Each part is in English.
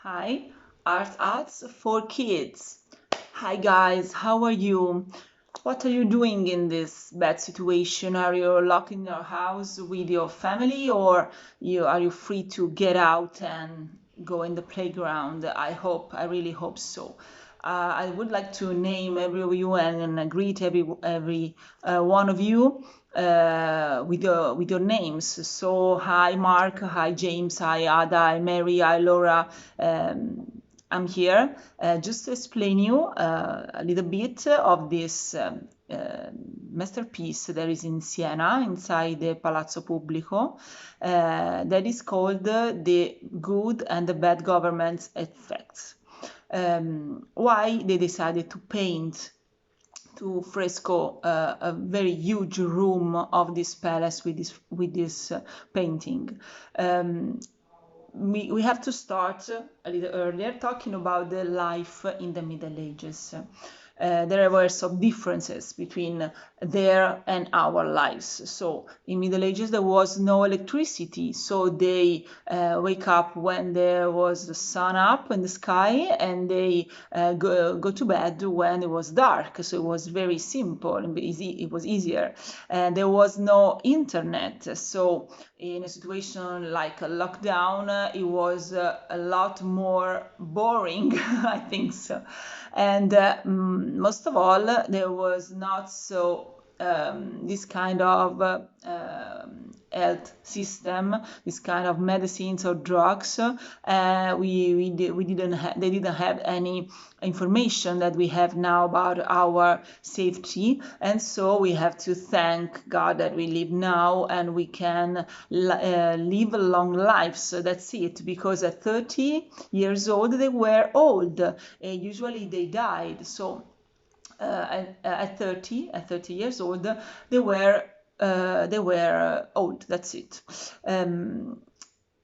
Hi, Arts for Kids. Hi guys, how are you? What are you doing in this bad situation? Are you locked in your house with your family or are you free to get out and go in the playground? I really hope so. I would like to name every of you and greet every one of you with your names. So hi Mark, hi James, hi Ada, hi Mary, hi Laura. I'm here just to explain you a little bit of this masterpiece that is in Siena, inside the Palazzo Pubblico, that is called The Good and the Bad Government's Effects. Why they decided to paint to fresco a very huge room of this palace with this painting. Um, we have to start a little earlier talking about the life in the Middle Ages. There were some differences between their and our lives. So in Middle Ages there was no electricity, so they wake up when there was the sun up in the sky, and they go to bed when it was dark. So it was very simple and easy. It was easier, and there was no internet. So in a situation like a lockdown, it was a lot more boring, I think so. And most of all, there was not so this kind of health system, this kind of medicines or drugs. We didn't they didn't have any information that we have now about our safety, and so we have to thank God that we live now and we can live long lives. So that's it, because at 30 years old they were old. Usually they died. So at 30 years old they were old. That's it.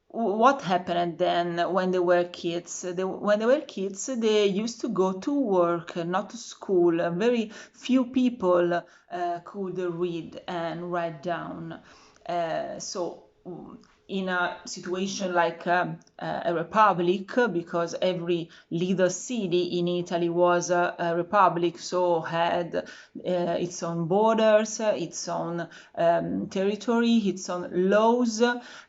What happened then when they were kids? When they were kids, they used to go to work, not to school. Very few people could read and write down. So in a situation like a republic, because every little city in Italy was a republic, so had its own borders, its own territory, its own laws.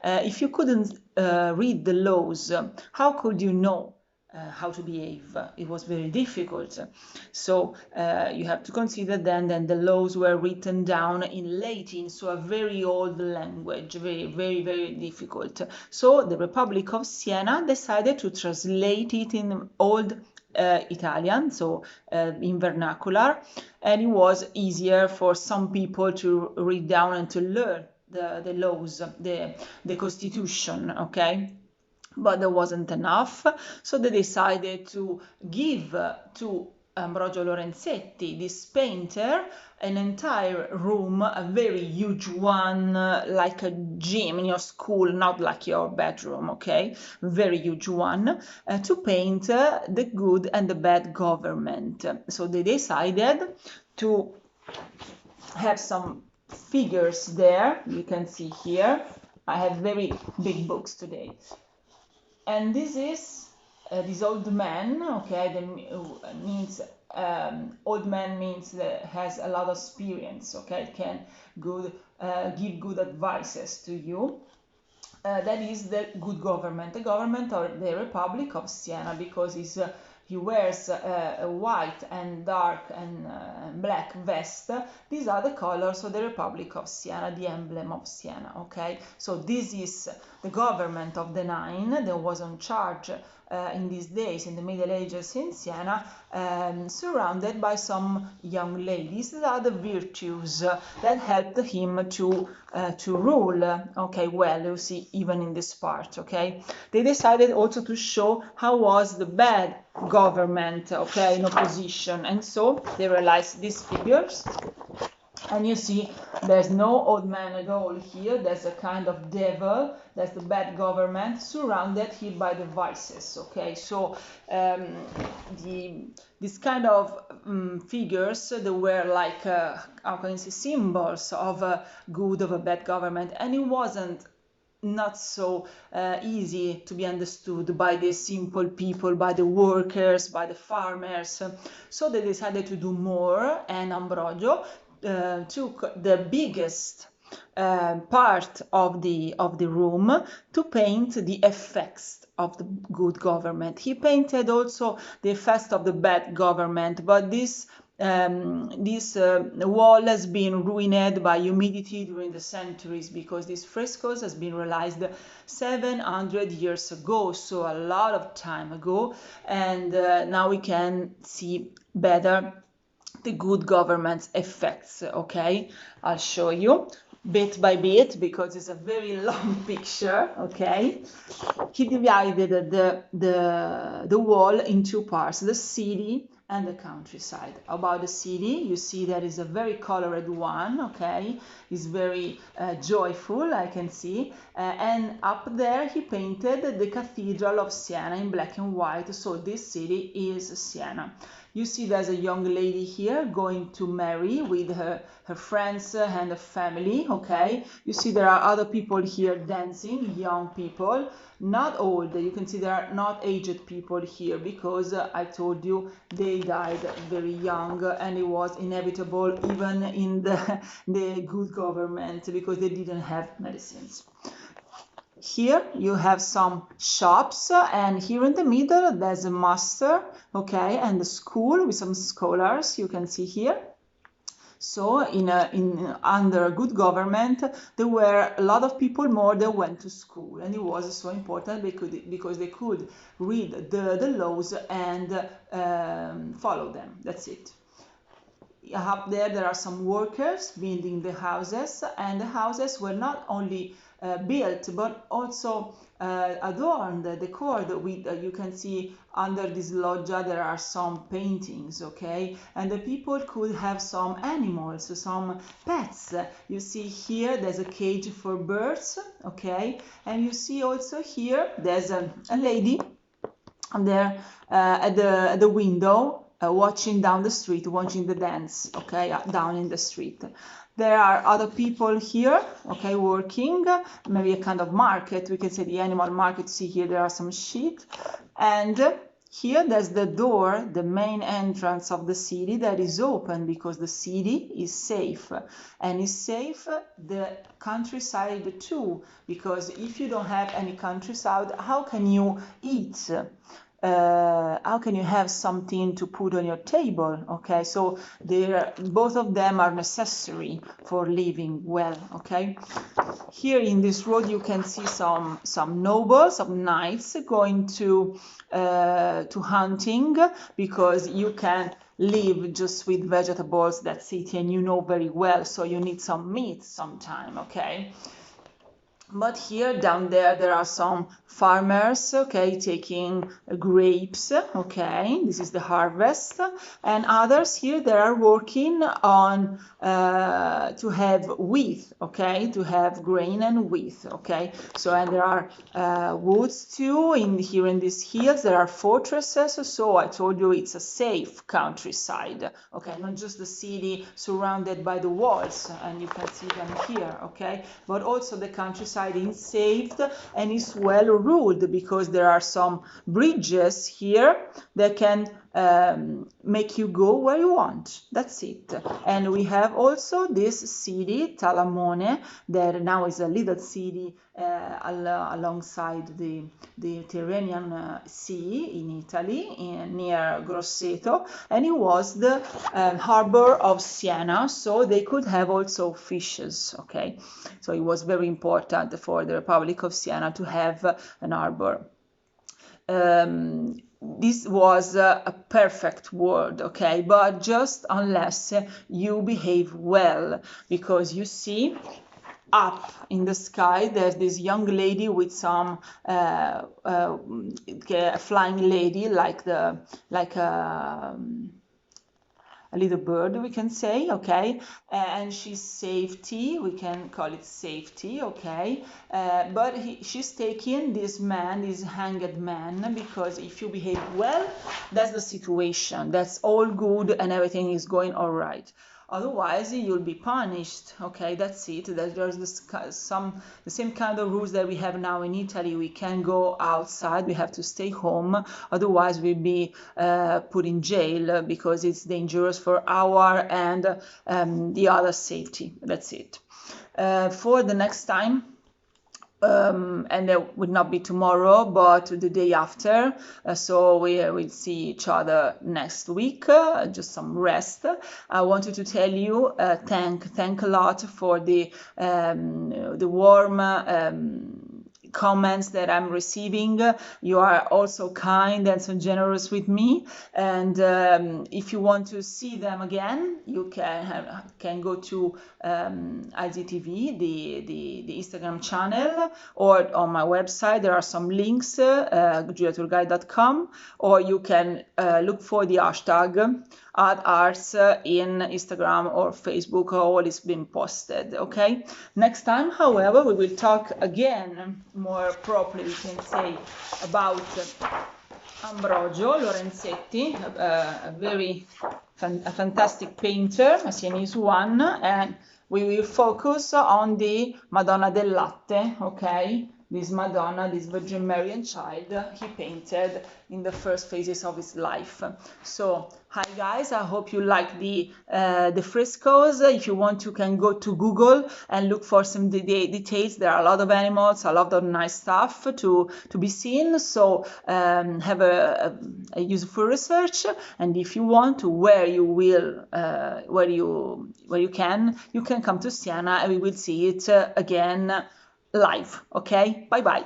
If you couldn't read the laws, how could you know how to behave? It was very difficult. So you have to consider then that the laws were written down in Latin, so a very old language, very, very, very difficult. So the Republic of Siena decided to translate it in old Italian, so in vernacular, and it was easier for some people to read down and to learn the laws, the constitution, okay? But there wasn't enough, so they decided to give to Ambrogio Lorenzetti, this painter, an entire room, a very huge one, like a gym in your school, not like your bedroom, okay? Very huge one, to paint the good and the bad government. So they decided to have some figures there. You can see here. I have very big books today. And this is this old man, okay, that means old man means that has a lot of experience, okay, can give good advices to you. That is the good government, the government of the Republic of Siena, because he wears a white and dark and black vest. These are the colors of the Republic of Siena, the emblem of Siena, okay? So this is the government of the nine that was on charge in these days, in the Middle Ages in Siena, surrounded by some young ladies. That are the virtues that helped him to rule, okay, well, you see, even in this part, okay. They decided also to show how was the bad government, okay, in opposition, and so they realized these figures. And you see, there's no old man at all here. There's a kind of devil. That's the bad government, surrounded here by the vices. Okay, so this kind of figures, they were like how can you say, symbols of a good, of a bad government, and it wasn't not so easy to be understood by the simple people, by the workers, by the farmers. So they decided to do more, and Ambrogio took the biggest part of the room to paint the effects of the good government. He painted also the effects of the bad government, but this wall has been ruined by humidity during the centuries, because these frescoes has been realized 700 years ago, so a lot of time ago, and now we can see better the good government's effects. Okay, I'll show you bit by bit because it's a very long picture. Okay, he divided the wall in two parts, the city and the countryside. About the city, you see there is a very colored one. Okay, it's very joyful, I can see, and up there he painted the cathedral of Siena in black and white, so this city is Siena. You see there's a young lady here going to marry with her friends and her family. Okay, you see there are other people here dancing, young people, not old. You can see there are not aged people here, because I told you they died very young, and it was inevitable even in the good government, because they didn't have medicines. Here you have some shops, and here in the middle there's a master, okay, and the school with some scholars, you can see here. So under good government, there were a lot of people more that went to school, and it was so important because they could read the laws and follow them. That's it. Up there are some workers building the houses, and the houses were not only built but also adorned, decorated with, you can see under this loggia there are some paintings, okay, and the people could have some animals, some pets. You see here there's a cage for birds, okay, and you see also here there's a lady there at the window, watching down the street, watching the dance, okay, down in the street. There are other people here, okay, working, maybe a kind of market, we can say the animal market. See here there are some sheep, and here there's the door, the main entrance of the city, that is open because the city is safe, and is safe the countryside too, because if you don't have any countryside, how can you eat? How can you have something to put on your table? Okay, so both of them are necessary for living well. Okay, here in this road you can see some nobles, some knights going to hunting, because you can live just with vegetables, that's it, and you know very well, so you need some meat sometime. Okay. But here down there are some farmers, okay, taking grapes, okay, this is the harvest, and others here they are working on to have wheat, okay, to have grain and wheat, okay. So, and there are woods too here in these hills. There are fortresses, so I told you it's a safe countryside, okay, not just the city surrounded by the walls, and you can see them here, okay, but also the countryside is saved and is well ruled, because there are some bridges here that can make you go where you want. That's it. And we have also this city, Talamone, that now is a little city alongside the Tyrrhenian Sea in Italy, near Grosseto, and it was the harbor of Siena, so they could have also fishes, okay. So it was very important for the Republic of Siena to have an harbor. This was a perfect world, okay, but just unless you behave well, because you see up in the sky there's this young lady with some flying lady, like a little bird, we can say, okay, and she's safety, we can call it safety, okay, but she's taking this man, this hanged man, because if you behave well, that's the situation, that's all good and everything is going all right. otherwise you'll be punished. Okay, that's it. There's the same kind of rules that we have now in Italy. We can't go outside, we have to stay home, otherwise we'll be put in jail because it's dangerous for our and the other safety. That's it. For the next time, and that would not be tomorrow, but the day after. So we will see each other next week. Just some rest. I wanted to tell you, thank a lot for the warm comments that I'm receiving. You are also kind and so generous with me, and if you want to see them again, you can go to IGTV, the Instagram channel, or on my website. There are some links, giuliatourguide.com, or you can look for the hashtag @arts in Instagram or Facebook. All is being posted. Okay, next time, however, we will talk again more properly, we can say, about Ambrogio Lorenzetti, a very fantastic painter, a Sienese one, and we will focus on the Madonna del Latte. Okay, this Madonna, this Virgin Mary and Child, he painted in the first phases of his life. So, hi guys, I hope you like the frescoes. If you want, you can go to Google and look for some details. There are a lot of animals, a lot of nice stuff to be seen. So have a useful research. And if you want to, where you can come to Siena and we will see it again live. Okay, bye bye.